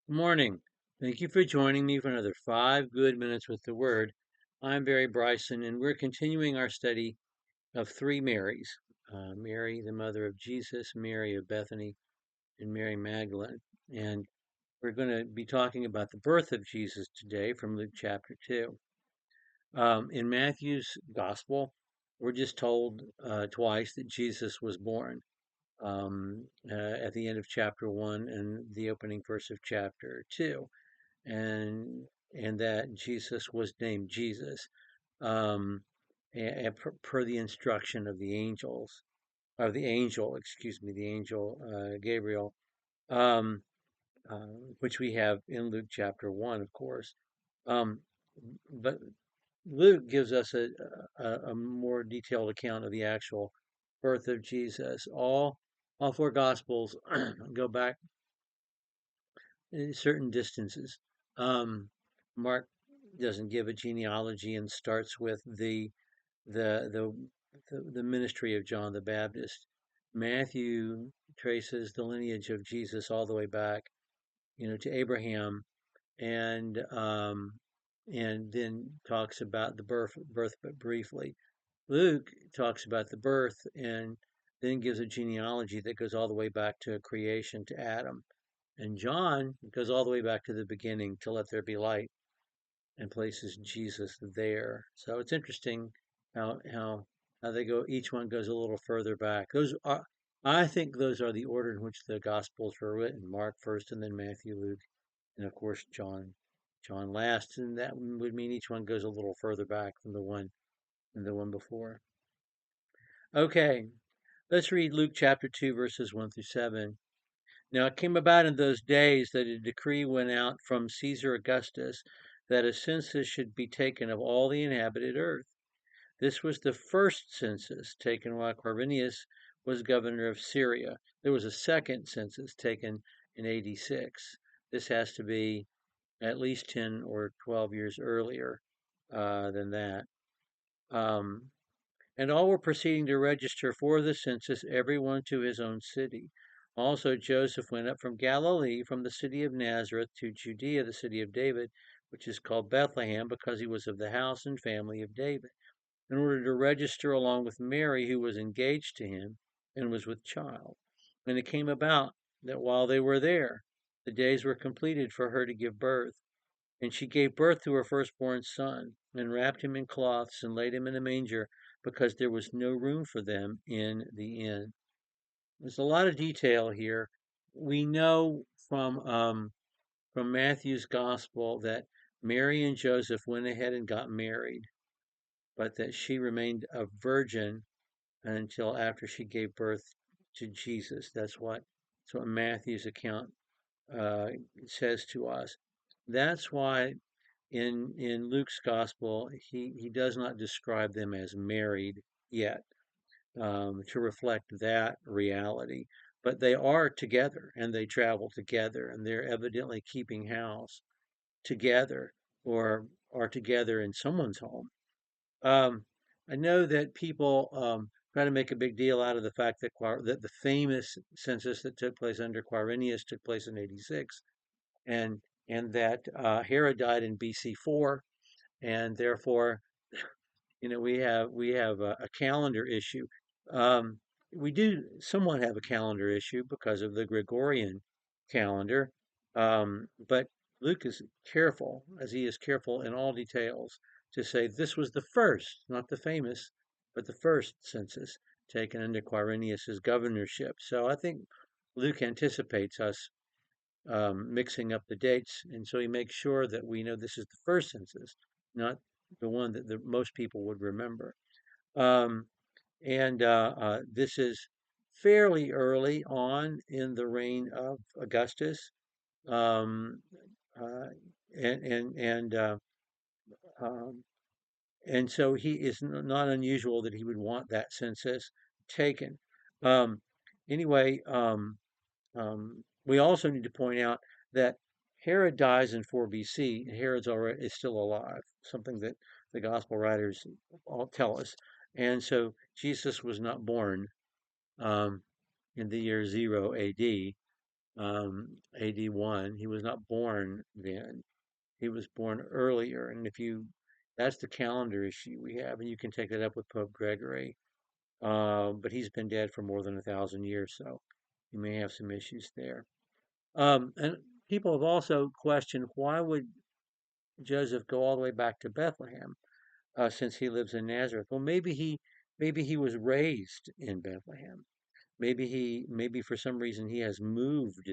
Good morning. Thank you for joining me for another 5 good minutes with the Word. I'm Barry Bryson, and we're continuing our study of three Marys: Mary, the mother of Jesus, Mary of Bethany, and Mary Magdalene. And we're going to be talking about the birth of Jesus today from Luke chapter 2. In Matthew's Gospel, we're just told twice that Jesus was born at the end of chapter 1 and the opening verse of chapter 2. And that Jesus was named Jesus, and per the instruction of the angels, of the angel, excuse me, the angel Gabriel, um, which we have in Luke chapter 1, of course. Um, but Luke gives us a more detailed account of the actual birth of Jesus. All four Gospels go back certain distances. Um, Mark doesn't give a genealogy and starts with the the the ministry of John the Baptist. Matthew traces the lineage of Jesus all the way back, to Abraham, and and then talks about the birth, but briefly. Luke talks about the birth and then gives a genealogy that goes all the way back to creation to Adam. And John goes all the way back to the beginning to let there be light and places Jesus there. So it's interesting how they go. Each one goes a little further back. I think those are the order in which the Gospels were written: Mark first, and then Matthew, Luke, and of course John last. And that would mean each one goes a little further back than the one before. Okay, let's read Luke chapter 2, verses 1 through 7. Now it came about in those days that a decree went out from Caesar Augustus that a census should be taken of all the inhabited earth. This was the first census taken while Quirinius was governor of Syria. There was a second census taken in AD 6. This has to be at least 10 or 12 years earlier than that. And all were proceeding to register for the census, everyone to his own city. Also Joseph went up from Galilee, from the city of Nazareth to Judea, the city of David, which is called Bethlehem, because he was of the house and family of David, in order to register along with Mary, who was engaged to him and was with child. And it came about that while they were there, the days were completed for her to give birth. And she gave birth to her firstborn son, and wrapped him in cloths, and laid him in a manger, because there was no room for them in the inn. There's a lot of detail here. We know from Matthew's gospel that Mary and Joseph went ahead and got married, but that she remained a virgin until after she gave birth to Jesus. That's what Matthew's account uh, says to us. That's why in Luke's gospel, he does not describe them as married yet, to reflect that reality. But they are together and they travel together and they're evidently keeping house together or are together in someone's home. Um, I know that people try to make a big deal out of the fact that the famous census that took place under Quirinius took place in 86, and and that Herod died in BC 4, and therefore, we have a calendar issue. Um, we do somewhat have a calendar issue because of the Gregorian calendar, but Luke is careful, as he is careful in all details, to say this was the first, not the famous, but the first census taken under Quirinius's governorship. So I think Luke anticipates us mixing up the dates, and so he makes sure that we know this is the first census, not the one that most people would remember. Um, and This is fairly early on in the reign of Augustus, um, uh, and and and uh, um, and so he is not unusual that he would want that census taken. Um, anyway. We also need to point out that Herod dies in 4 BC. Herod's already is still alive, something that the gospel writers all tell us. And so Jesus was not born um, in the year 0 AD. AD 1. He was not born then. He was born earlier. And that's the calendar issue we have, and you can take that up with Pope Gregory. But he's been dead for more than 1,000 years, so you may have some issues there. And people have also questioned, why would Joseph go all the way back to Bethlehem, since he lives in Nazareth? Well, maybe he was raised in Bethlehem. Maybe for some reason he has moved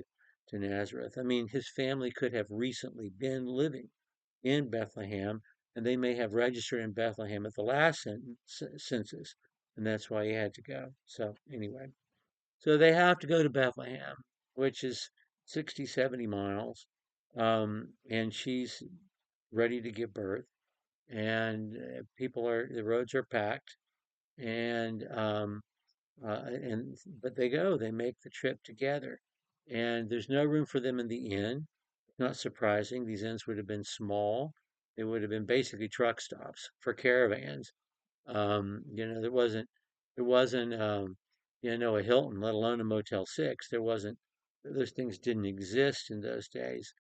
to Nazareth. I mean, his family could have recently been living in Bethlehem, and they may have registered in Bethlehem at the last census, and that's why he had to go. So anyway, so they have to go to Bethlehem, which is 60, 70 miles, and she's ready to give birth, and the roads are packed, and but they make the trip together, and there's no room for them in the inn. Not surprising. These inns would have been small. They would have been basically truck stops for caravans. There wasn't a Hilton, let alone a Motel 6. Those things didn't exist in those days.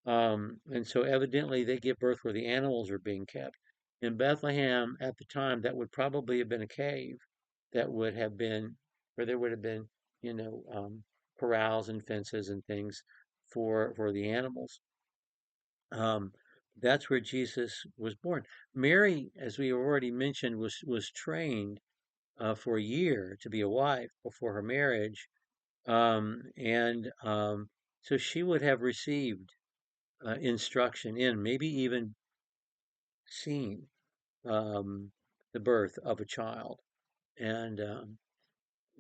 And so evidently they give birth where the animals are being kept. In Bethlehem at the time, that would probably have been a cave that would have been, where there would have been, you know, um, corrals and fences and things for the animals. Um, that's where Jesus was born. Mary, as we already mentioned, was trained for a year to be a wife before her marriage, and so she would have received instruction in, maybe even seen, um, the birth of a child, and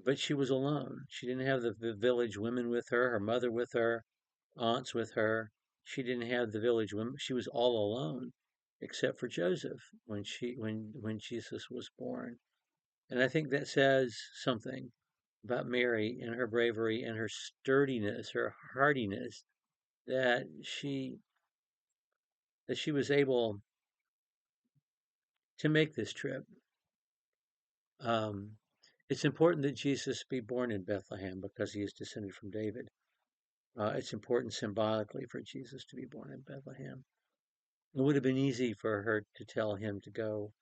but she was alone. She didn't have the village women with her, her mother with her, aunts with her. She didn't have the village women. She was all alone, except for Joseph when Jesus was born. And I think that says something about Mary and her bravery and her sturdiness, her hardiness, that she was able to make this trip. Um, it's important that Jesus be born in Bethlehem because he is descended from David. It's important symbolically for Jesus to be born in Bethlehem. It would have been easy for her to tell him to go.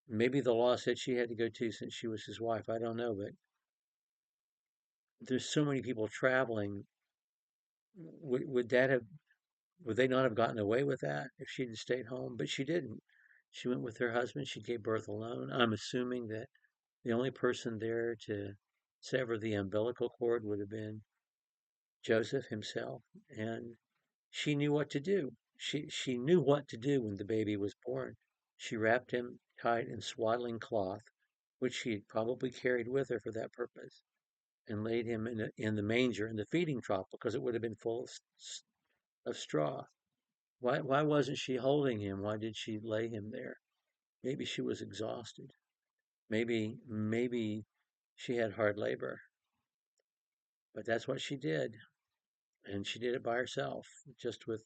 Maybe the law said she had to go too since she was his wife. I don't know, but there's so many people traveling. Would that have would they not have gotten away with that if she'd stayed home? But she didn't. She went with her husband. She gave birth alone. I'm assuming that the only person there to sever the umbilical cord would have been Joseph himself, and she knew what to do. She knew what to do when the baby was born. She wrapped him tight in swaddling cloth, which she had probably carried with her for that purpose, and laid him in the manger in the feeding trough because it would have been full of straw. Why wasn't she holding him? Why did she lay him there? Maybe she was exhausted. Maybe she had hard labor. But that's what she did. And she did it by herself, just with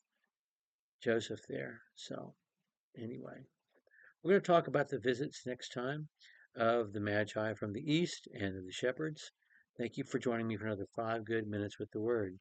Joseph there. So anyway, we're going to talk about the visits next time of the Magi from the East and of the shepherds. Thank you for joining me for another 5 good minutes with the Word.